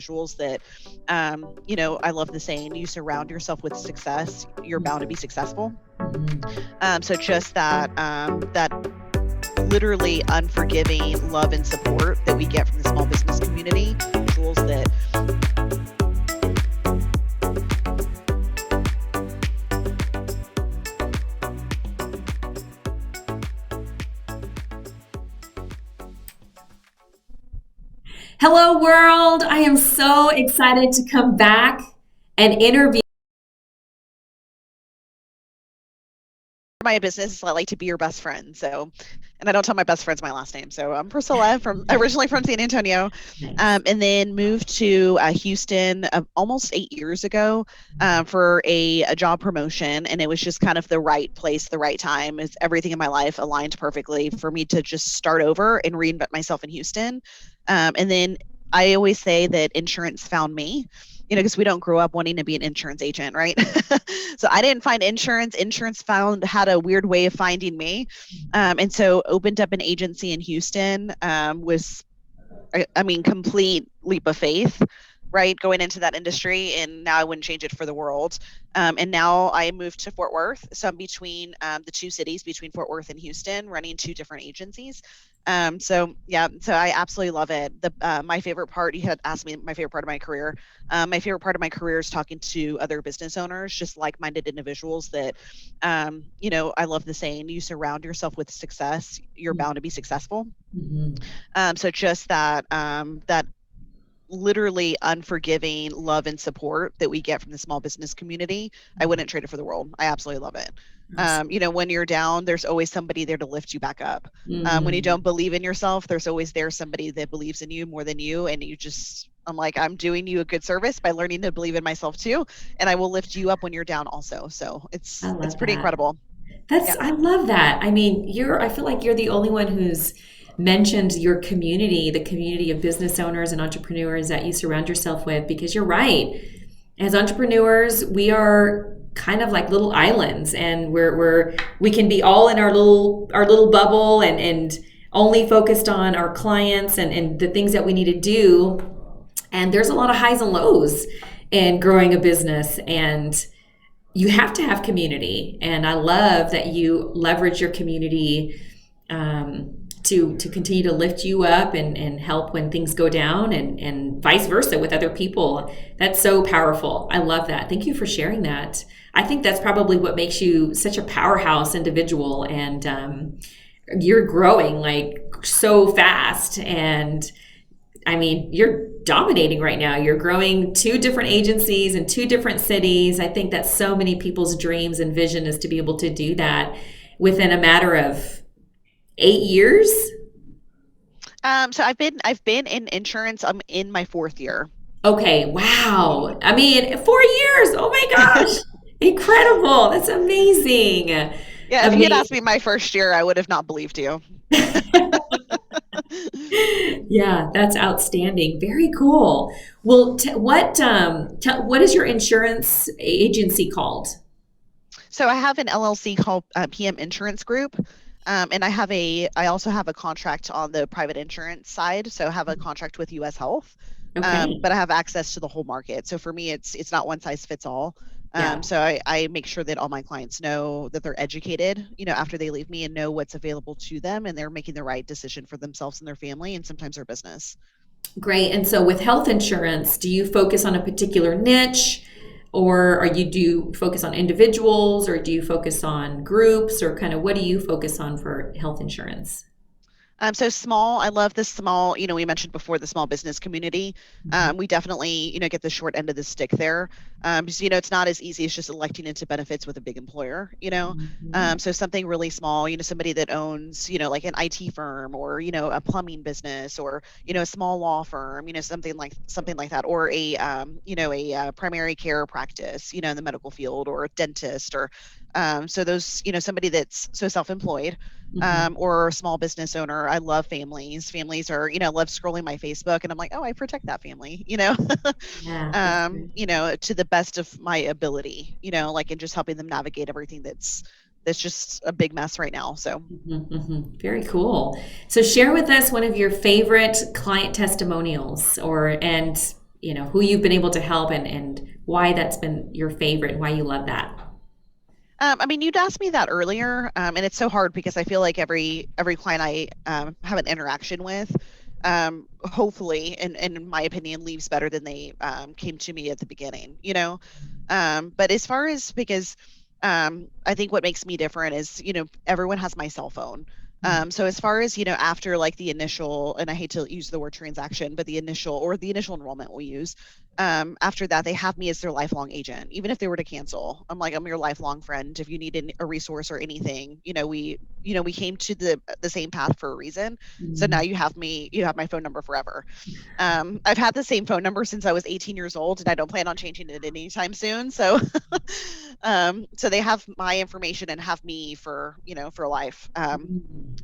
individuals that, I love the saying, you surround yourself with success, you're bound to be successful. So just that literally unforgiving love and support that we get from the small business community, individuals that. Hello, world. I am so excited to come back and interview. My business, I like to be your best friend. So, and I don't tell my best friends my last name. So I'm Priscilla, originally from San Antonio, Nice. and then moved to Houston almost 8 years ago for a job promotion, and it was just kind of the right place, the right time. It's everything in my life aligned perfectly for me to just start over and reinvent myself in Houston. And then I always say that insurance found me, because we don't grow up wanting to be an insurance agent, right? So I didn't find insurance. Insurance had a weird way of finding me. And so opened up an agency in Houston, was, I mean, complete leap of faith, right? Going into that industry. And now I wouldn't change it for the world. And now I moved to Fort Worth. So I'm between the two cities, between Fort Worth and Houston, running two different agencies. So I absolutely love it. My favorite part, you had asked me my favorite part of my career. My favorite part of my career is talking to other business owners, just like-minded individuals that, I love the saying, you surround yourself with success, you're bound to be successful. So just that literally unforgiving love and support that we get from the small business community, I wouldn't trade it for the world. I absolutely love it. When you're down, there's always somebody there to lift you back up. When you don't believe in yourself, there's always somebody that believes in you more than you. And I'm like, I'm doing you a good service by learning to believe in myself too. And I will lift you up when you're down also. So I it's love pretty that. incredible. Yeah. I love that. I mean, I feel like you're the only one who's mentioned your community, the community of business owners and entrepreneurs that you surround yourself with, because you're right. As entrepreneurs, we are kind of like little islands, and we can be all in our little bubble and only focused on our clients and the things that we need to do. And there's a lot of highs and lows in growing a business, and you have to have community. And I love that you leverage your community to continue to lift you up and help when things go down, and vice versa with other people. That's so powerful. I love that. Thank you for sharing that. I think that's probably what makes you such a powerhouse individual, and you're growing like so fast. And I mean, you're dominating right now. You're growing two different agencies in two different cities. I think that's so many people's dreams and vision, is to be able to do that within a matter of 8 years. So I've been in insurance. I'm in my fourth year. Okay, wow. I mean, 4 years. Oh my gosh. Incredible. That's amazing. Yeah, if you had asked me my first year, I would have not believed you. Yeah, that's outstanding. Very cool. Well, what is your insurance agency called? So I have an LLC called PM Insurance Group. And I also have a contract on the private insurance side. So I have a contract with US Health, Okay. but I have access to the whole market. So for me, it's not one size fits all. Yeah. So I make sure that all my clients know that they're educated, after they leave me, and know what's available to them, and they're making the right decision for themselves and their family, and sometimes their business. Great. And so with health insurance, do you focus on a particular niche, or do you focus on individuals, or do you focus on groups, or kind of what do you focus on for health insurance? So small, I love the small, we mentioned before the small business community. We definitely, get the short end of the stick there. Because, it's not as easy as just electing into benefits with a big employer. So something really small, somebody that owns, like an IT firm, or, a plumbing business, or, a small law firm, something like that, or a primary care practice, in the medical field, or a dentist, or so those, somebody that's so self-employed, or a small business owner. I love families. Families are, love scrolling my Facebook, and I'm like, oh, I protect that family, Yeah, that's good. to the best of my ability, like, and just helping them navigate everything that's just a big mess right now. So, Very cool. So share with us one of your favorite client testimonials, and who you've been able to help and why that's been your favorite and why you love that. I mean, you'd asked me that earlier, and it's so hard because I feel like every client I have an interaction with, hopefully, in my opinion, leaves better than they came to me at the beginning. But as far as because I think what makes me different is everyone has my cell phone. So as far as after like the initial, and I hate to use the word transaction, but the initial enrollment we use, after that they have me as their lifelong agent. Even if they were to cancel, I'm your lifelong friend. If you need a resource or anything, we came to the same path for a reason. So now you have my phone number forever. I've had the same phone number since I was 18 years old, and I don't plan on changing it anytime soon. So, so they have my information and have me for life.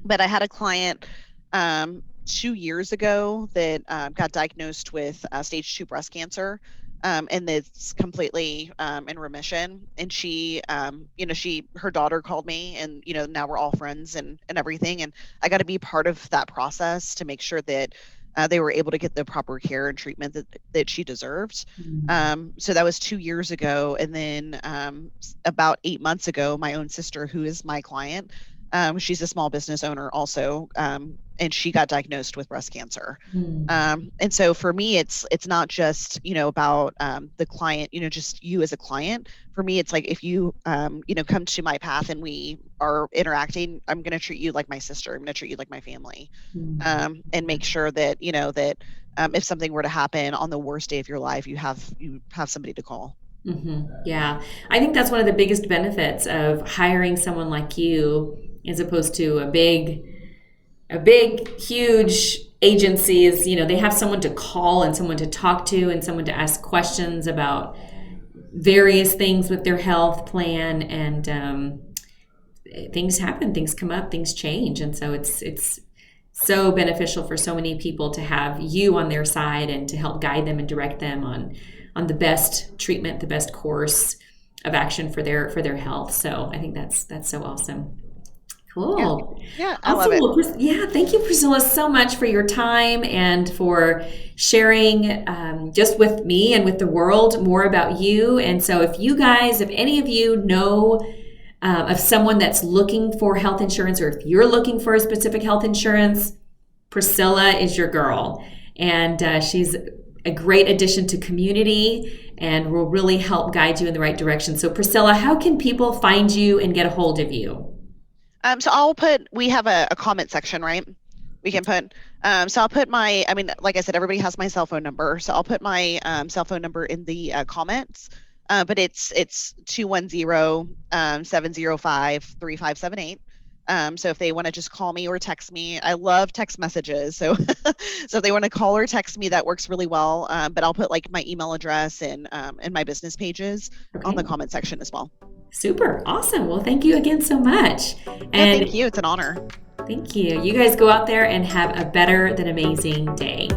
But I had a client 2 years ago that got diagnosed with stage 2 breast cancer. And it's completely in remission. And her daughter called me, and now we're all friends and everything. And I got to be part of that process to make sure that they were able to get the proper care and treatment that she deserved. So that was 2 years ago. And then about 8 months ago, my own sister, who is my client, she's a small business owner also, and she got diagnosed with breast cancer. And so for me, it's not just about the client, just you as a client. For me, it's like if you come to my path and we are interacting, I'm going to treat you like my sister. I'm going to treat you like my family, and make sure that if something were to happen on the worst day of your life, you have somebody to call. Yeah, I think that's one of the biggest benefits of hiring someone like you as opposed to a big, huge agency is, they have someone to call and someone to talk to and someone to ask questions about various things with their health plan. And things happen, things come up, things change. And so it's so beneficial for so many people to have you on their side and to help guide them and direct them on the best treatment, the best course of action for their health. So I think that's so awesome. Yeah, Cool. yeah, I love Awesome. it. Well, yeah, thank you, Priscilla, so much for your time and for sharing just with me and with the world more about you. And so if any of you know of someone that's looking for health insurance, or if you're looking for a specific health insurance, Priscilla is your girl. And she's a great addition to community and will really help guide you in the right direction. So Priscilla, how can people find you and get a hold of you? So we have a comment section, right? We can put, so I'll put I mean, like I said, everybody has my cell phone number. So I'll put my cell phone number in the comments. But it's 210 705 3578. So if they want to just call me or text me, I love text messages. So so if they want to call or text me, that works really well. But I'll put like my email address and my business pages on Okay. the comment section as well. Super. Awesome. Well, thank you again so much. Yeah, And thank you. It's an honor. thank you. You guys go out there and have a better than amazing day.